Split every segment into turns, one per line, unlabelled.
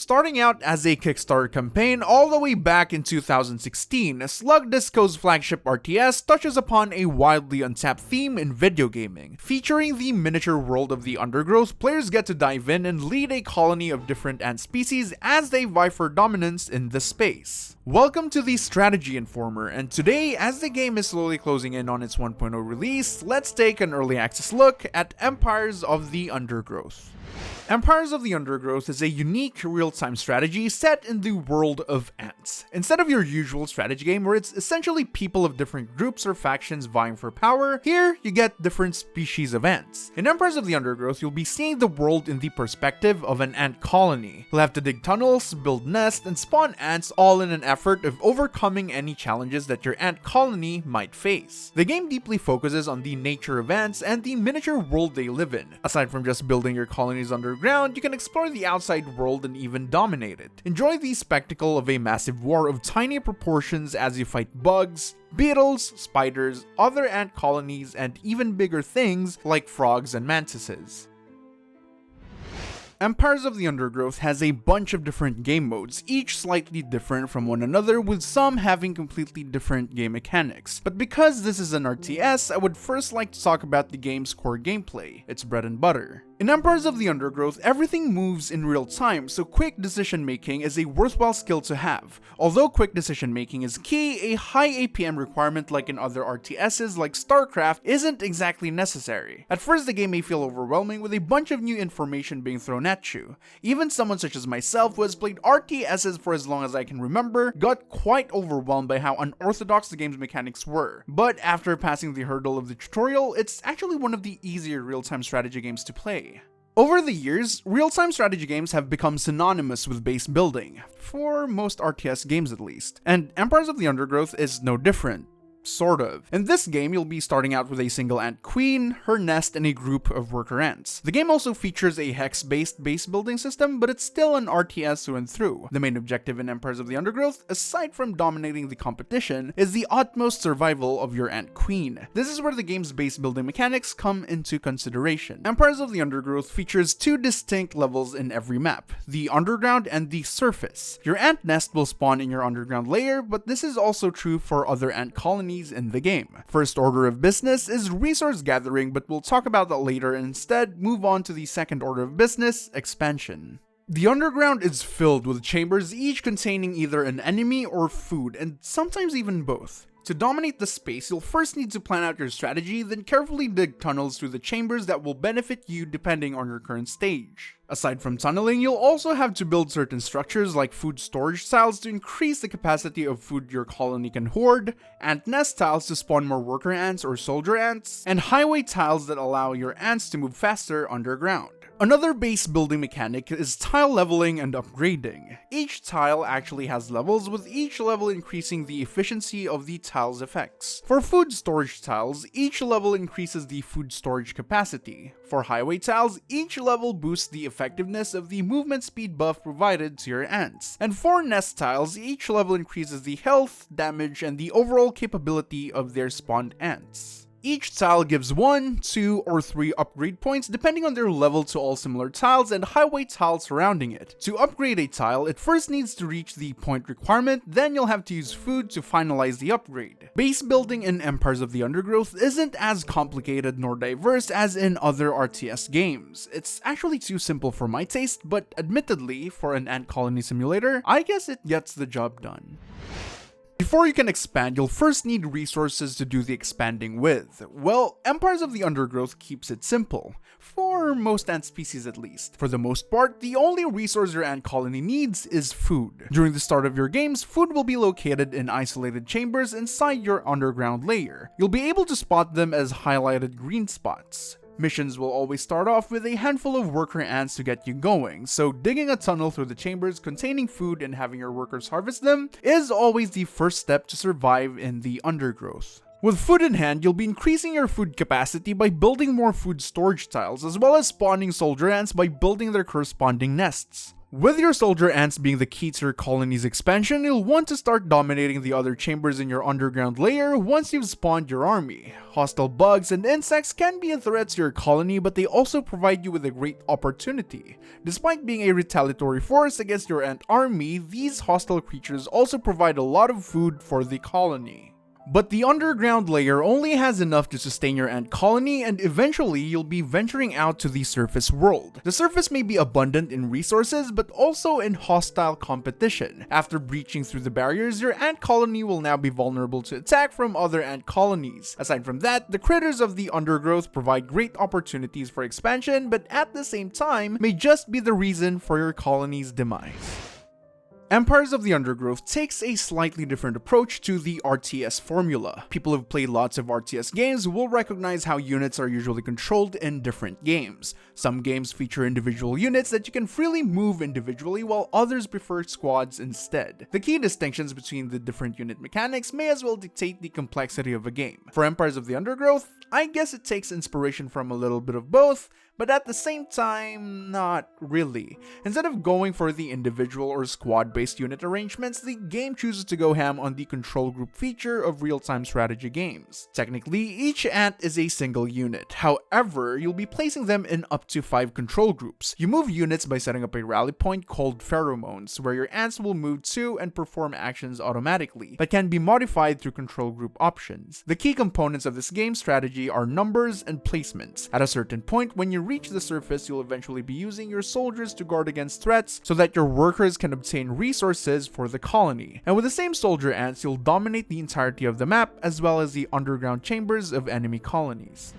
Starting out as a Kickstarter campaign all the way back in 2016, Slug Disco's flagship RTS touches upon a wildly untapped theme in video gaming. Featuring the miniature world of the Undergrowth, players get to dive in and lead a colony of different ant species as they vie for dominance in the space. Welcome to the Strategy Informer, and today, as the game is slowly closing in on its 1.0 release, let's take an early access look at Empires of the Undergrowth. Empires of the Undergrowth is a unique real-time strategy set in the world of ants. Instead of your usual strategy game where it's essentially people of different groups or factions vying for power, here you get different species of ants. In Empires of the Undergrowth, you'll be seeing the world in the perspective of an ant colony. You'll have to dig tunnels, build nests, and spawn ants, all in an effort of overcoming any challenges that your ant colony might face. The game deeply focuses on the nature of ants and the miniature world they live in. Aside from just building your colonies underground, you can explore the outside world and even dominate it. Enjoy the spectacle of a massive war of tiny proportions as you fight bugs, beetles, spiders, other ant colonies, and even bigger things like frogs and mantises. Empires of the Undergrowth has a bunch of different game modes, each slightly different from one another, with some having completely different game mechanics. But because this is an RTS, I would first like to talk about the game's core gameplay, its bread and butter. In Empires of the Undergrowth, everything moves in real time, so quick decision making is a worthwhile skill to have. Although quick decision making is key, a high APM requirement like in other RTSs like StarCraft isn't exactly necessary. At first, the game may feel overwhelming with a bunch of new information being thrown at you. Even someone such as myself, who has played RTSs for as long as I can remember, got quite overwhelmed by how unorthodox the game's mechanics were. But after passing the hurdle of the tutorial, it's actually one of the easier real-time strategy games to play. Over the years, real-time strategy games have become synonymous with base building, for most RTS games at least, and Empires of the Undergrowth is no different. Sort of. In this game, you'll be starting out with a single ant queen, her nest, and a group of worker ants. The game also features a hex-based base building system, but it's still an RTS through and through. The main objective in Empires of the Undergrowth, aside from dominating the competition, is the utmost survival of your ant queen. This is where the game's base building mechanics come into consideration. Empires of the Undergrowth features two distinct levels in every map, the underground and the surface. Your ant nest will spawn in your underground layer, but this is also true for other ant colonies in the game. First order of business is resource gathering, but we'll talk about that later and instead move on to the second order of business, expansion. The underground is filled with chambers, each containing either an enemy or food, and sometimes even both. To dominate the space, you'll first need to plan out your strategy, then carefully dig tunnels through the chambers that will benefit you depending on your current stage. Aside from tunneling, you'll also have to build certain structures like food storage tiles to increase the capacity of food your colony can hoard, ant nest tiles to spawn more worker ants or soldier ants, and highway tiles that allow your ants to move faster underground. Another base building mechanic is tile leveling and upgrading. Each tile actually has levels, with each level increasing the efficiency of the tile's effects. For food storage tiles, each level increases the food storage capacity. For highway tiles, each level boosts the effectiveness of the movement speed buff provided to your ants. And for nest tiles, each level increases the health, damage, and the overall capability of their spawned ants. Each tile gives 1, 2, or 3 upgrade points depending on their level to all similar tiles and highway tiles surrounding it. To upgrade a tile, it first needs to reach the point requirement, then you'll have to use food to finalize the upgrade. Base building in Empires of the Undergrowth isn't as complicated nor diverse as in other RTS games. It's actually too simple for my taste, but admittedly, for an ant colony simulator, I guess it gets the job done. Before you can expand, you'll first need resources to do the expanding with. Well, Empires of the Undergrowth keeps it simple. For most ant species at least. For the most part, the only resource your ant colony needs is food. During the start of your games, food will be located in isolated chambers inside your underground layer. You'll be able to spot them as highlighted green spots. Missions will always start off with a handful of worker ants to get you going, so digging a tunnel through the chambers containing food and having your workers harvest them is always the first step to survive in the Undergrowth. With food in hand, you'll be increasing your food capacity by building more food storage tiles, as well as spawning soldier ants by building their corresponding nests. With your soldier ants being the key to your colony's expansion, you'll want to start dominating the other chambers in your underground layer once you've spawned your army. Hostile bugs and insects can be a threat to your colony, but they also provide you with a great opportunity. Despite being a retaliatory force against your ant army, these hostile creatures also provide a lot of food for the colony. But the underground layer only has enough to sustain your ant colony, and eventually you'll be venturing out to the surface world. The surface may be abundant in resources, but also in hostile competition. After breaching through the barriers, your ant colony will now be vulnerable to attack from other ant colonies. Aside from that, the critters of the Undergrowth provide great opportunities for expansion, but at the same time may just be the reason for your colony's demise. Empires of the Undergrowth takes a slightly different approach to the RTS formula. People who've played lots of RTS games will recognize how units are usually controlled in different games. Some games feature individual units that you can freely move individually, while others prefer squads instead. The key distinctions between the different unit mechanics may as well dictate the complexity of a game. For Empires of the Undergrowth, I guess it takes inspiration from a little bit of both, but at the same time, not really. Instead of going for the individual or squad-based unit arrangements, the game chooses to go ham on the control group feature of real-time strategy games. Technically, each ant is a single unit. However, you'll be placing them in up to 5 control groups. You move units by setting up a rally point called pheromones, where your ants will move to and perform actions automatically, that can be modified through control group options. The key components of this game strategy are numbers and placements. At a certain point, when you reach the surface, you'll eventually be using your soldiers to guard against threats so that your workers can obtain resources for the colony. And with the same soldier ants, you'll dominate the entirety of the map as well as the underground chambers of enemy colonies.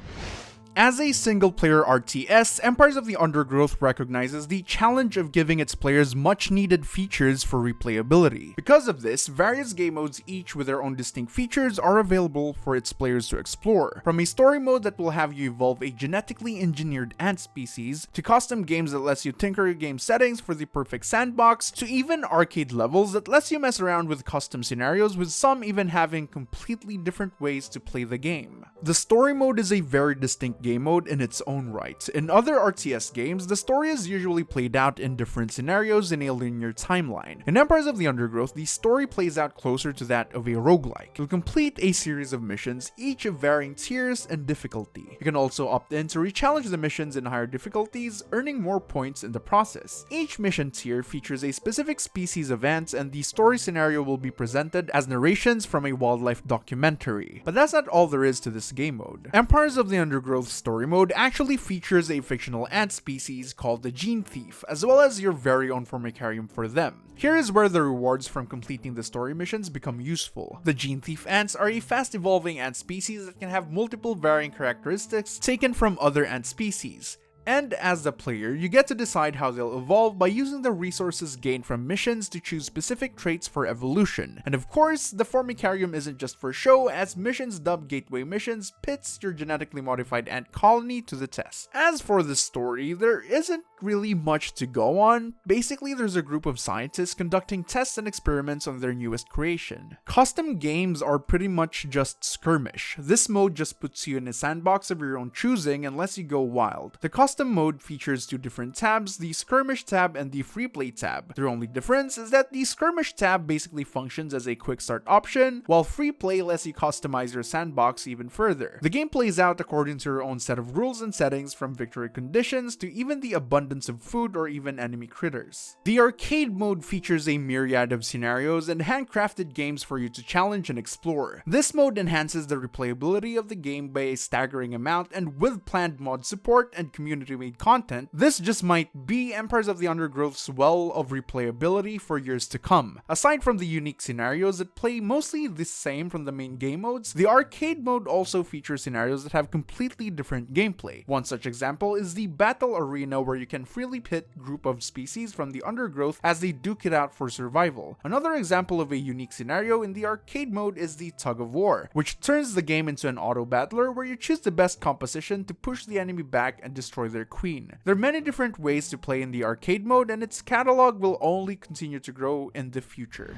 As a single-player RTS, Empires of the Undergrowth recognizes the challenge of giving its players much-needed features for replayability. Because of this, various game modes, each with their own distinct features, are available for its players to explore. From a story mode that will have you evolve a genetically engineered ant species, to custom games that lets you tinker your game settings for the perfect sandbox, to even arcade levels that lets you mess around with custom scenarios, with some even having completely different ways to play the game. The story mode is a very distinct game mode in its own right. In other RTS games, the story is usually played out in different scenarios in a linear timeline. In Empires of the Undergrowth, the story plays out closer to that of a roguelike. You'll complete a series of missions, each of varying tiers and difficulty. You can also opt in to re-challenge the missions in higher difficulties, earning more points in the process. Each mission tier features a specific species of ants, and the story scenario will be presented as narrations from a wildlife documentary. But that's not all there is to this game mode. Empires of the Undergrowth story mode actually features a fictional ant species called the Gene Thief, as well as your very own formicarium for them. Here is where the rewards from completing the story missions become useful. The Gene Thief ants are a fast-evolving ant species that can have multiple varying characteristics taken from other ant species. And as the player, you get to decide how they'll evolve by using the resources gained from missions to choose specific traits for evolution. And of course, the formicarium isn't just for show, as missions dubbed Gateway Missions pits your genetically modified ant colony to the test. As for the story, there isn't really much to go on. Basically, there's a group of scientists conducting tests and experiments on their newest creation. Custom games are pretty much just skirmish. This mode just puts you in a sandbox of your own choosing and lets you go wild. The custom mode features 2 different tabs, the skirmish tab and the free play tab. Their only difference is that the skirmish tab basically functions as a quick start option, while free play lets you customize your sandbox even further. The game plays out according to your own set of rules and settings, from victory conditions to even the abundance of food or even enemy critters. The arcade mode features a myriad of scenarios and handcrafted games for you to challenge and explore. This mode enhances the replayability of the game by a staggering amount, and with planned mod support and community-made content, this just might be Empires of the Undergrowth's well of replayability for years to come. Aside from the unique scenarios that play mostly the same from the main game modes, the arcade mode also features scenarios that have completely different gameplay. One such example is the Battle Arena, where you can freely pit group of species from the Undergrowth as they duke it out for survival. Another example of a unique scenario in the arcade mode is the Tug of War, which turns the game into an auto battler where you choose the best composition to push the enemy back and destroy their queen. There are many different ways to play in the arcade mode, and its catalog will only continue to grow in the future.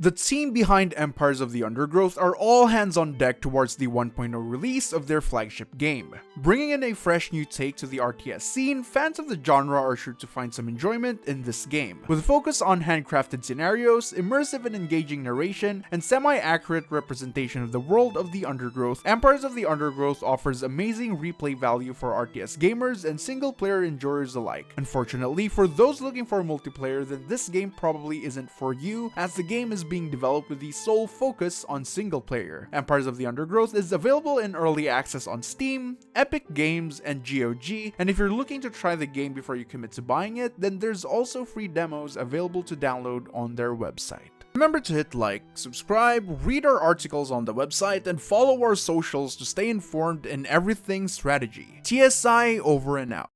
The team behind Empires of the Undergrowth are all hands on deck towards the 1.0 release of their flagship game. Bringing in a fresh new take to the RTS scene, fans of the genre are sure to find some enjoyment in this game. With a focus on handcrafted scenarios, immersive and engaging narration, and semi-accurate representation of the world of the Undergrowth, Empires of the Undergrowth offers amazing replay value for RTS gamers and single-player enjoyers alike. Unfortunately, for those looking for multiplayer, then this game probably isn't for you, as the game is being developed with the sole focus on single player. Empires of the Undergrowth is available in early access on Steam, Epic Games, and GOG, and if you're looking to try the game before you commit to buying it, then there's also free demos available to download on their website. Remember to hit like, subscribe, read our articles on the website, and follow our socials to stay informed in everything strategy. TSI over and out.